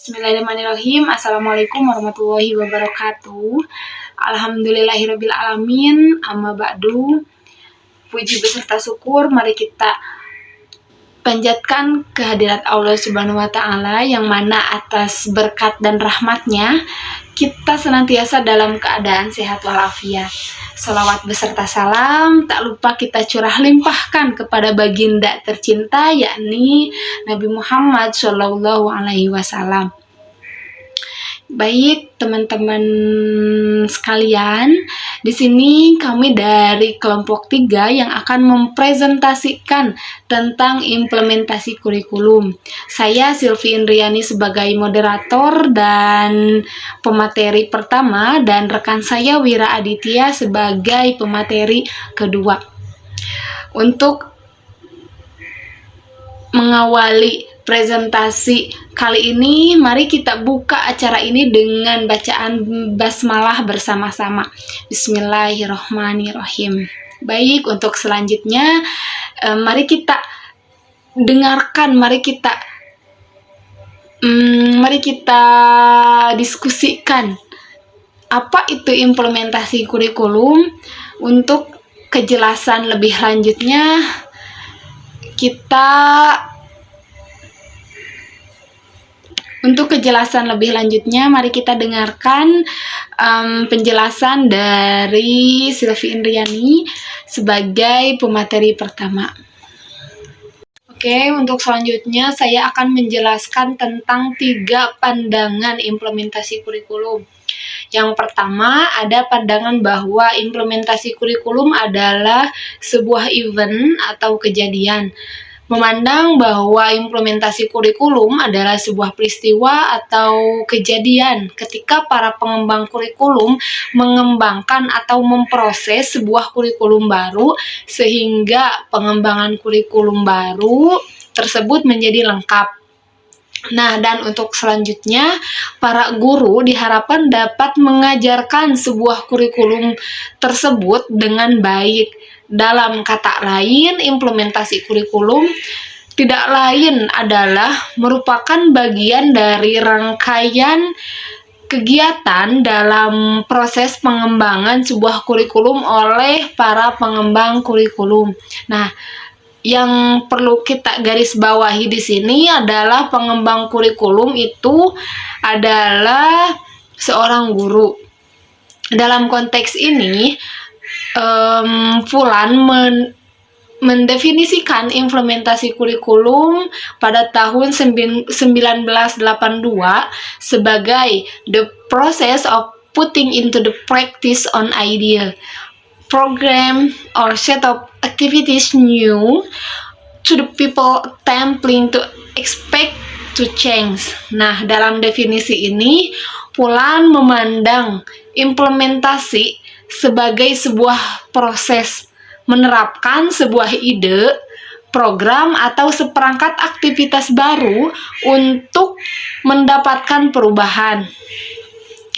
Bismillahirrahmanirrahim. Assalamualaikum warahmatullahi wabarakatuh. Alhamdulillahirabbil alamin. Amma ba'du. Puji beserta syukur mari kita panjatkan kehadirat Allah Subhanahu wa taala yang mana atas berkat dan rahmatnya kita senantiasa dalam keadaan sehat walafiat. Salawat beserta salam tak lupa kita curah limpahkan kepada baginda tercinta yakni Nabi Muhammad Shallallahu Alaihi Wasallam. Baik teman-teman sekalian, di sini kami dari kelompok 3 yang akan mempresentasikan tentang implementasi kurikulum. Saya Silvi Indriani sebagai moderator dan pemateri pertama dan rekan saya Wira Aditya sebagai pemateri kedua. Untuk mengawali presentasi kali ini, mari kita buka acara ini dengan bacaan basmalah bersama-sama. Bismillahirrahmanirrahim. Baik, untuk selanjutnya mari kita dengarkan, mari kita diskusikan apa itu implementasi kurikulum. Untuk kejelasan lebih lanjutnya mari kita dengarkan penjelasan dari Silvi Indriani sebagai pemateri pertama. Oke, untuk selanjutnya saya akan menjelaskan tentang 3 pandangan implementasi kurikulum. Yang pertama, ada pandangan bahwa implementasi kurikulum adalah sebuah event atau kejadian. Memandang bahwa implementasi kurikulum adalah sebuah peristiwa atau kejadian ketika para pengembang kurikulum mengembangkan atau memproses sebuah kurikulum baru sehingga pengembangan kurikulum baru tersebut menjadi lengkap. Nah, dan untuk selanjutnya, para guru diharapkan dapat mengajarkan sebuah kurikulum tersebut dengan baik. Dalam kata lain, implementasi kurikulum tidak lain adalah merupakan bagian dari rangkaian kegiatan dalam proses pengembangan sebuah kurikulum oleh para pengembang kurikulum. Nah, yang perlu kita garis bawahi di sini adalah pengembang kurikulum itu adalah seorang guru. Dalam konteks ini, Fulan mendefinisikan implementasi kurikulum pada tahun 1982 sebagai the process of putting into the practice on idea, program, or set of activities new to the people attempting to expect to change. Nah, dalam definisi ini, Fulan memandang implementasi sebagai sebuah proses menerapkan sebuah ide, program, atau seperangkat aktivitas baru untuk mendapatkan perubahan.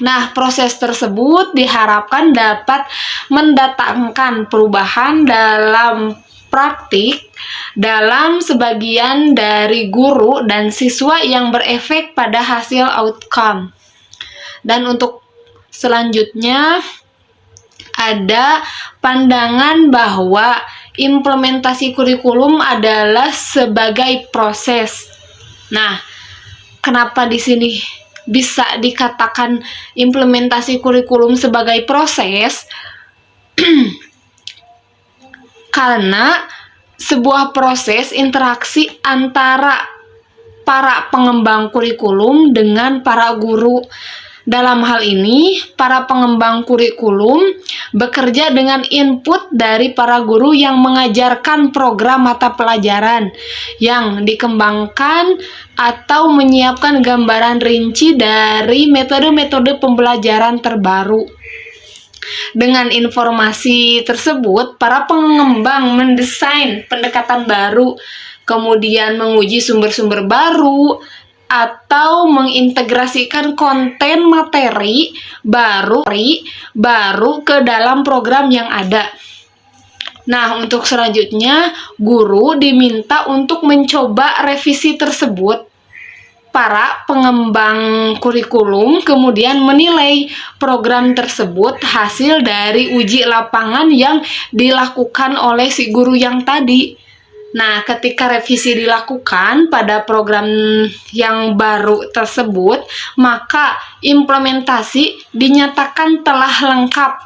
Nah, proses tersebut diharapkan dapat mendatangkan perubahan dalam praktik dalam sebagian dari guru dan siswa yang berefek pada hasil outcome. Dan untuk selanjutnya ada pandangan bahwa implementasi kurikulum adalah sebagai proses. Nah, kenapa di sini bisa dikatakan implementasi kurikulum sebagai proses? Karena sebuah proses interaksi antara para pengembang kurikulum dengan para guru. Dalam hal ini, para pengembang kurikulum bekerja dengan input dari para guru yang mengajarkan program mata pelajaran yang dikembangkan atau menyiapkan gambaran rinci dari metode-metode pembelajaran terbaru. Dengan informasi tersebut, para pengembang mendesain pendekatan baru, kemudian menguji sumber-sumber baru, atau mengintegrasikan konten materi baru ke dalam program yang ada. Nah, untuk selanjutnya, guru diminta untuk mencoba revisi tersebut para pengembang kurikulum kemudian menilai program tersebut hasil dari uji lapangan yang dilakukan oleh si guru yang tadi. Nah, ketika revisi dilakukan pada program yang baru tersebut, maka implementasi dinyatakan telah lengkap.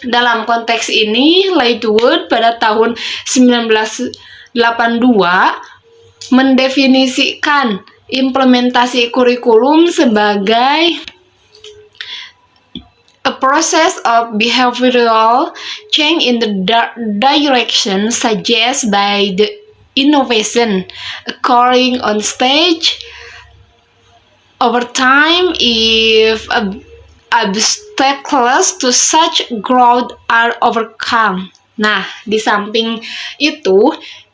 Dalam konteks ini, Lightwood pada tahun 1982 mendefinisikan implementasi kurikulum sebagai a process of behavioral change in the direction suggested by the innovation occurring on stage over time if obstacles to such growth are overcome. Nah, di samping itu,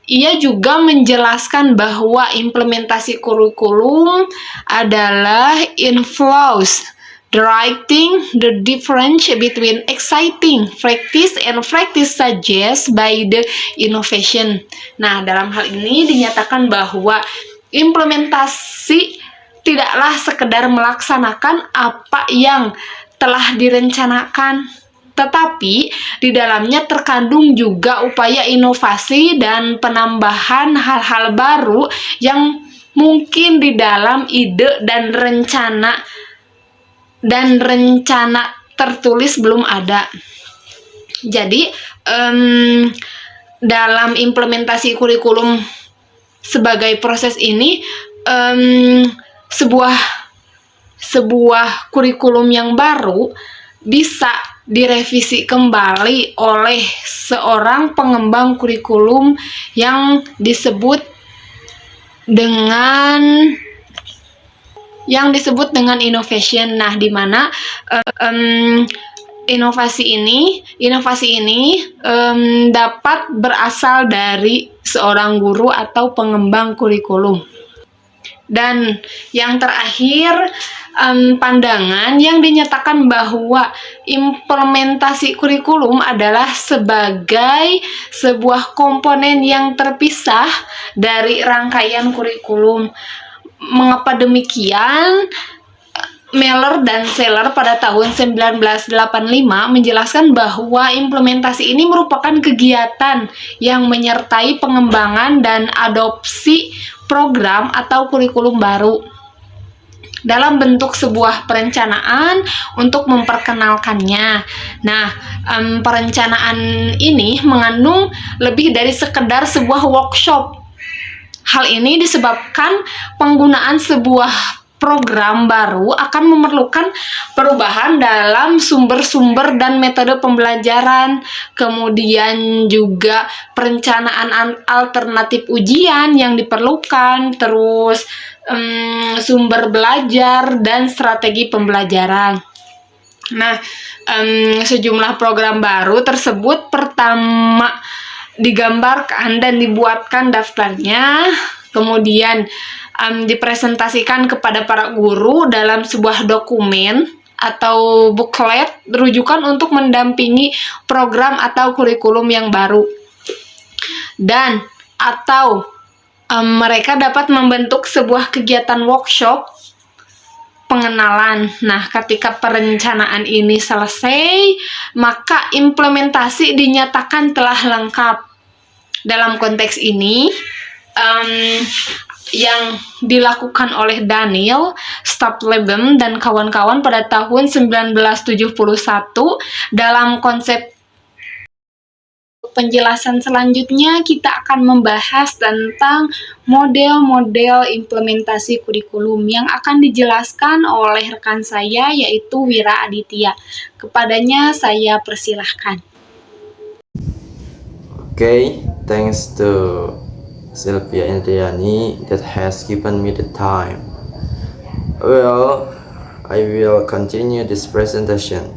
ia juga menjelaskan bahwa implementasi kurikulum adalah inflows directing the difference between exciting practice and practice suggested by the innovation. Nah, dalam hal ini dinyatakan bahwa implementasi tidaklah sekedar melaksanakan apa yang telah direncanakan, tetapi di dalamnya terkandung juga upaya inovasi dan penambahan hal-hal baru yang mungkin di dalam ide dan rencana tertulis belum ada. Jadi dalam implementasi kurikulum sebagai proses ini, sebuah kurikulum yang baru bisa direvisi kembali oleh seorang pengembang kurikulum yang disebut dengan innovation. Nah, di mana inovasi ini dapat berasal dari seorang guru atau pengembang kurikulum. Dan yang terakhir, pandangan yang dinyatakan bahwa implementasi kurikulum adalah sebagai sebuah komponen yang terpisah dari rangkaian kurikulum. Mengapa demikian? Meller dan Seller pada tahun 1985 menjelaskan bahwa implementasi ini merupakan kegiatan yang menyertai pengembangan dan adopsi program atau kurikulum baru dalam bentuk sebuah perencanaan untuk memperkenalkannya. Nah, perencanaan ini mengandung lebih dari sekedar sebuah workshop. Hal ini disebabkan penggunaan sebuah program baru akan memerlukan perubahan dalam sumber-sumber dan metode pembelajaran, kemudian juga perencanaan alternatif ujian yang diperlukan, terus sumber belajar dan strategi pembelajaran. Nah, sejumlah program baru tersebut pertama digambarkan dan dibuatkan daftarnya, kemudian dipresentasikan kepada para guru dalam sebuah dokumen atau booklet rujukan untuk mendampingi program atau kurikulum yang baru. Dan atau mereka dapat membentuk sebuah kegiatan workshop pengenalan. Nah, ketika perencanaan ini selesai, maka implementasi dinyatakan telah lengkap. Dalam konteks ini, yang dilakukan oleh Daniel Stapleben dan kawan-kawan pada tahun 1971 dalam konsep. Penjelasan selanjutnya kita akan membahas tentang model-model implementasi kurikulum yang akan dijelaskan oleh rekan saya, yaitu Wira Aditya. Kepadanya saya persilahkan. Okay, thanks to Sylvia Indriani that has given me the time. Well, I will continue this presentation.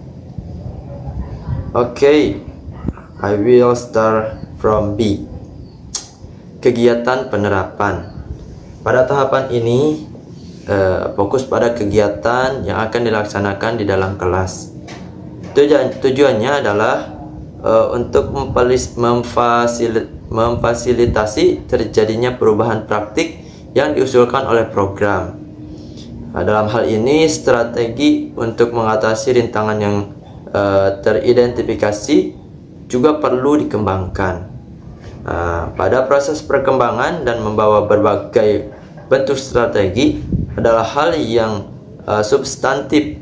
Okay, I will start from B. Kegiatan penerapan. Pada tahapan ini, fokus pada kegiatan yang akan dilaksanakan di dalam kelas. Tujuannya adalah untuk memfasilitasi terjadinya perubahan praktik yang diusulkan oleh program. Dalam hal ini, strategi untuk mengatasi rintangan yang teridentifikasi juga perlu dikembangkan. Pada proses perkembangan dan membawa berbagai bentuk strategi adalah hal yang substantif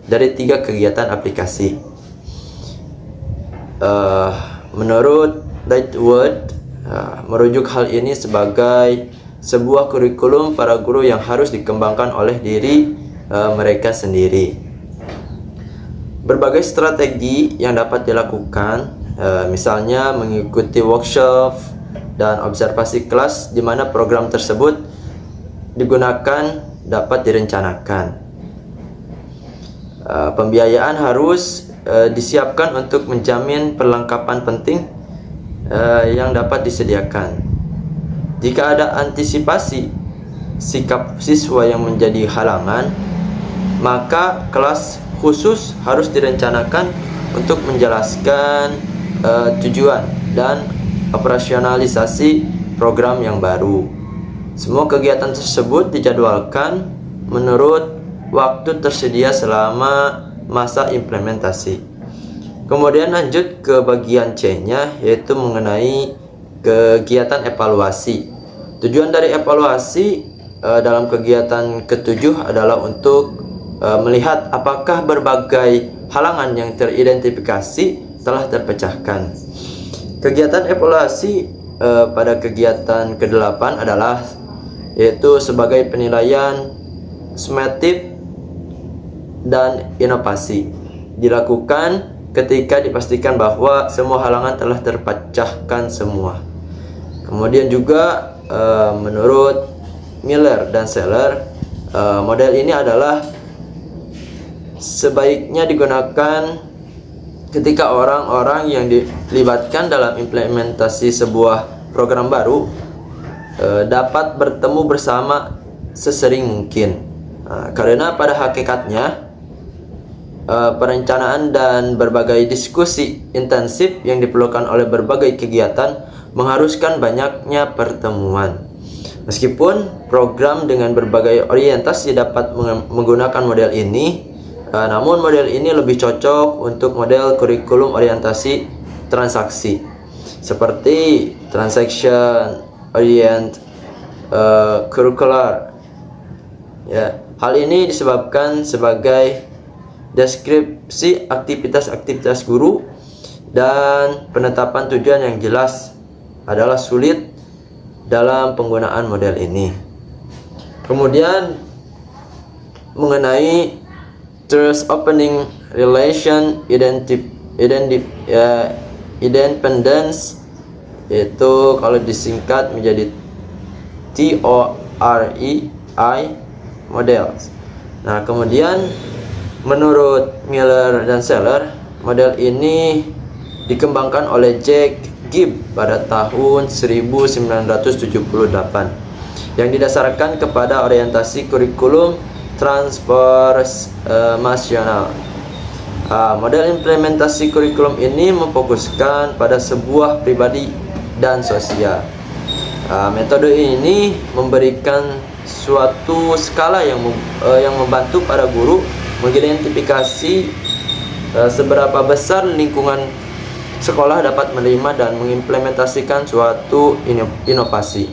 dari 3 kegiatan aplikasi. Menurut Lightwood, merujuk hal ini sebagai sebuah kurikulum para guru yang harus dikembangkan oleh diri mereka sendiri. Berbagai strategi yang dapat dilakukan, misalnya mengikuti workshop dan observasi kelas di mana program tersebut digunakan dapat direncanakan. Pembiayaan harus disiapkan untuk menjamin perlengkapan penting yang dapat disediakan. Jika ada antisipasi sikap siswa yang menjadi halangan, maka kelas khusus harus direncanakan untuk menjelaskan tujuan dan operasionalisasi program yang baru. Semua kegiatan tersebut dijadwalkan menurut waktu tersedia selama masa implementasi. Kemudian lanjut ke bagian C-nya, yaitu mengenai kegiatan evaluasi. Tujuan dari evaluasi dalam kegiatan ke-7 adalah untuk melihat apakah berbagai halangan yang teridentifikasi telah terpecahkan. Kegiatan evaluasi pada kegiatan ke-8 adalah yaitu sebagai penilaian sumatif dan inovasi. Dilakukan ketika dipastikan bahwa semua halangan telah terpecahkan semua. Kemudian juga menurut Miller dan Seller, model ini adalah sebaiknya digunakan ketika orang-orang yang dilibatkan dalam implementasi sebuah program baru dapat bertemu bersama sesering mungkin. Karena pada hakikatnya perencanaan dan berbagai diskusi intensif yang diperlukan oleh berbagai kegiatan mengharuskan banyaknya pertemuan. Meskipun program dengan berbagai orientasi dapat menggunakan model ini, namun model ini lebih cocok untuk model kurikulum orientasi transaksi seperti transaction orient curricular. Hal ini disebabkan sebagai deskripsi aktivitas-aktivitas guru dan penetapan tujuan yang jelas adalah sulit dalam penggunaan model ini. Kemudian mengenai Trust Opening Relation Independence, itu kalau disingkat menjadi TOREI models. Nah, kemudian menurut Miller dan Seller, model ini dikembangkan oleh Jack Gibb pada tahun 1978 yang didasarkan kepada orientasi kurikulum transformasional. Model implementasi kurikulum ini memfokuskan pada sebuah pribadi dan sosial. Metode ini memberikan suatu skala yang membantu para guru mengidentifikasi seberapa besar lingkungan sekolah dapat menerima dan mengimplementasikan suatu inovasi,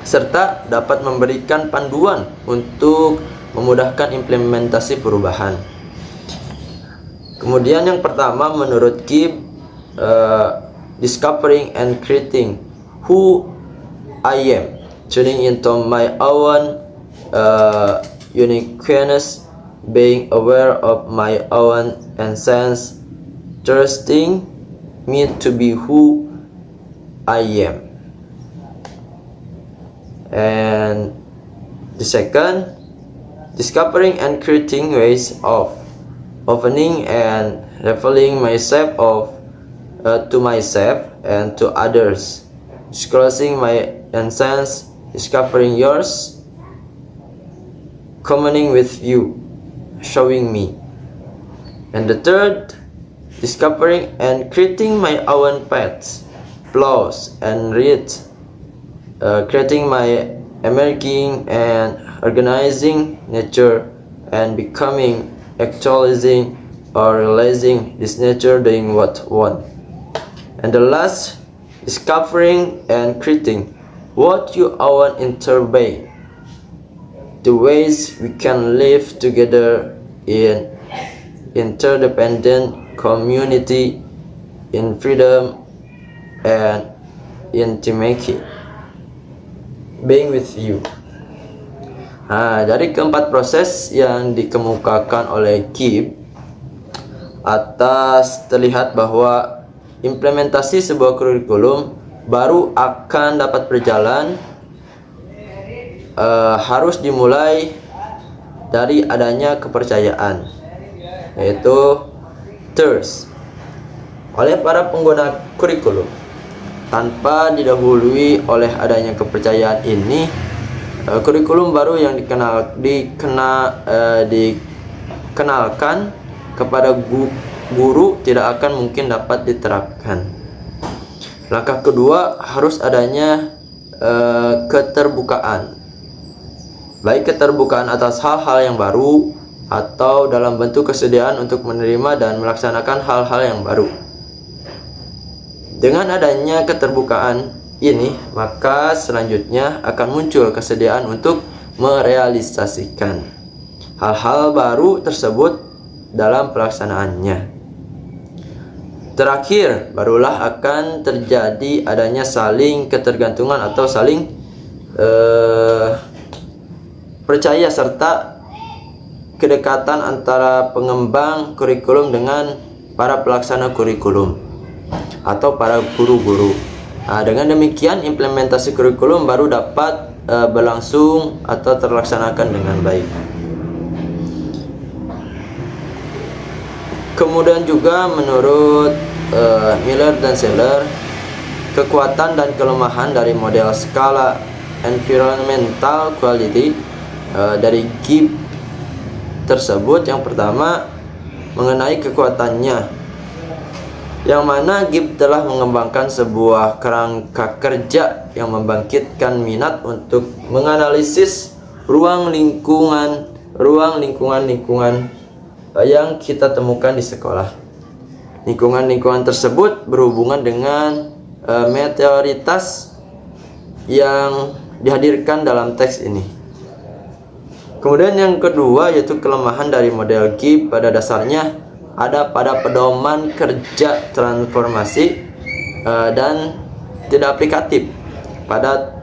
serta dapat memberikan panduan untuk memudahkan implementasi perubahan. Kemudian yang pertama menurut Gibb, discovering and creating who I am, tuning into my own uniqueness, being aware of my own essence, trusting me to be who I am. And the second, discovering and creating ways of opening and revealing myself to myself and to others, disclosing my essence, discovering yours, communing with you, showing me. And the third, discovering and creating my own paths, flaws, and creating my emerging and organizing nature and becoming, actualizing or realizing this nature doing what one. And the last, discovering and creating what you own in turbine, the ways we can live together in interdependent community, in freedom and intimacy, being with you. Nah, dari keempat proses yang dikemukakan oleh Gibb, atas terlihat bahwa implementasi sebuah kurikulum baru akan dapat berjalan harus dimulai dari adanya kepercayaan, yaitu trust, oleh para pengguna kurikulum. Tanpa didahului oleh adanya kepercayaan ini, kurikulum baru yang dikenalkan kepada guru tidak akan mungkin dapat diterapkan. Langkah kedua, harus adanya keterbukaan, baik keterbukaan atas hal-hal yang baru atau dalam bentuk kesediaan untuk menerima dan melaksanakan hal-hal yang baru. Dengan adanya keterbukaan ini, maka selanjutnya akan muncul kesediaan untuk merealisasikan hal-hal baru tersebut dalam pelaksanaannya. Terakhir, barulah akan terjadi adanya saling ketergantungan atau saling percaya serta kedekatan antara pengembang kurikulum dengan para pelaksana kurikulum atau para guru-guru. Nah, dengan demikian implementasi kurikulum baru dapat berlangsung atau terlaksanakan dengan baik. Kemudian juga menurut Miller dan Seller, kekuatan dan kelemahan dari model skala environmental quality dari Gibb tersebut, yang pertama mengenai kekuatannya, yang mana Gibb telah mengembangkan sebuah kerangka kerja yang membangkitkan minat untuk menganalisis ruang lingkungan yang kita temukan di sekolah. Lingkungan tersebut berhubungan dengan materialitas yang dihadirkan dalam teks ini. Kemudian yang kedua, yaitu kelemahan dari model Gibb pada dasarnya ada pada pedoman kerja transformasi dan tidak aplikatif pada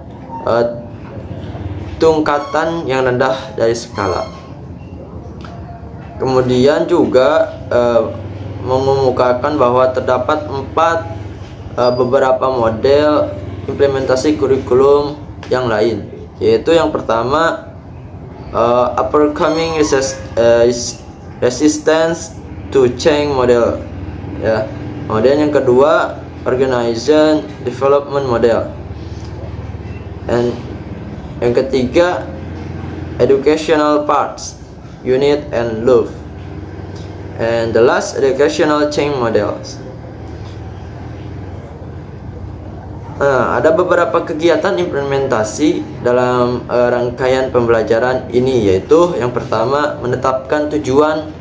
tingkatan yang rendah dari skala. Kemudian juga mengemukakan bahwa terdapat beberapa model implementasi kurikulum yang lain, yaitu yang pertama upcoming resistance to change model, ya. Kemudian yang kedua organization development model, and yang ketiga educational parts unit and love, and the last educational chain models. Ada beberapa kegiatan implementasi dalam rangkaian pembelajaran ini, yaitu yang pertama menetapkan tujuan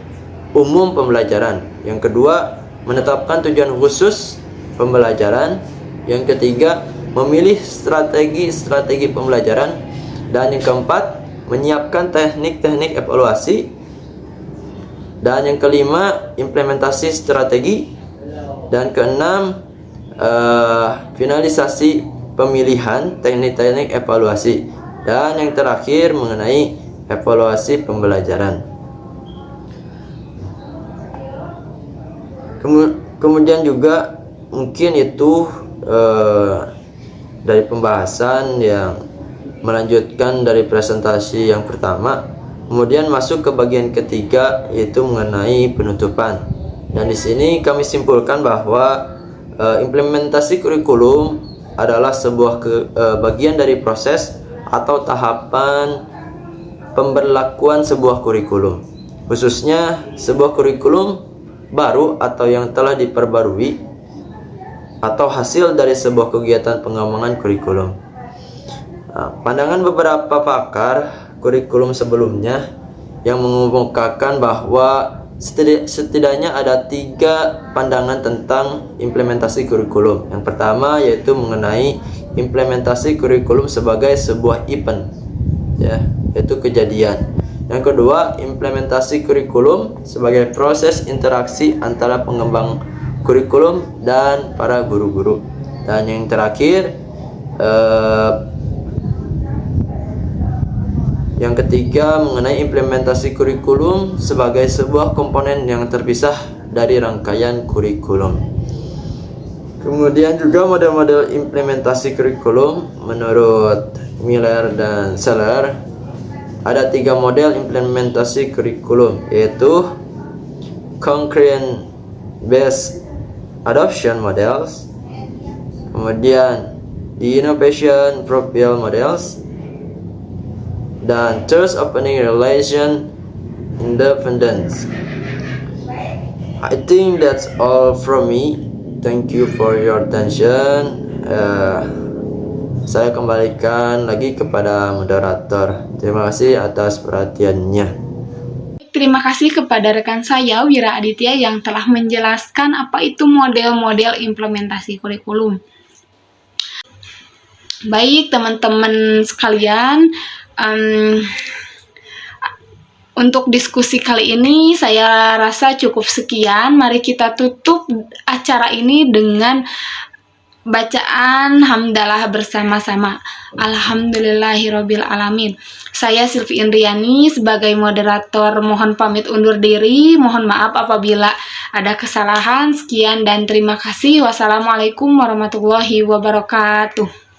umum pembelajaran, yang kedua menetapkan tujuan khusus pembelajaran, yang ketiga memilih strategi pembelajaran, dan yang keempat menyiapkan teknik-teknik evaluasi, dan yang kelima implementasi strategi, dan keenam finalisasi pemilihan teknik-teknik evaluasi, dan yang terakhir mengenai evaluasi pembelajaran. Kemudian juga mungkin itu dari pembahasan yang melanjutkan dari presentasi yang pertama. Kemudian masuk ke bagian ketiga, yaitu mengenai penutupan. Dan di sini kami simpulkan bahwa implementasi kurikulum adalah sebuah bagian dari proses atau tahapan pemberlakuan sebuah kurikulum, khususnya sebuah kurikulum baru atau yang telah diperbarui atau hasil dari sebuah kegiatan pengembangan kurikulum. Nah, pandangan beberapa pakar kurikulum sebelumnya yang mengemukakan bahwa setidaknya ada 3 pandangan tentang implementasi kurikulum. Yang pertama yaitu mengenai implementasi kurikulum sebagai sebuah event, ya, yaitu kejadian. Yang kedua, implementasi kurikulum sebagai proses interaksi antara pengembang kurikulum dan para guru-guru. Dan yang terakhir, yang ketiga mengenai implementasi kurikulum sebagai sebuah komponen yang terpisah dari rangkaian kurikulum. Kemudian juga model-model implementasi kurikulum menurut Miller dan Seller. Ada 3 model implementasi kurikulum, yaitu Concurrent Based Adoption Models, kemudian the Innovation Profile Models, dan Trust Opening Relation Independence. I think that's all from me. Thank you for your attention. Saya kembalikan lagi kepada moderator. Terima kasih atas perhatiannya. Terima kasih kepada rekan saya Wira Aditya yang telah menjelaskan apa itu model-model implementasi kurikulum. Baik teman-teman sekalian, untuk diskusi kali ini saya rasa cukup sekian. Mari kita tutup acara ini dengan bacaan hamdalah bersama-sama. Alhamdulillahirabbil alamin. Saya Silvi Indriani sebagai moderator mohon pamit undur diri. Mohon maaf apabila ada kesalahan. Sekian dan terima kasih. Wassalamualaikum warahmatullahi wabarakatuh.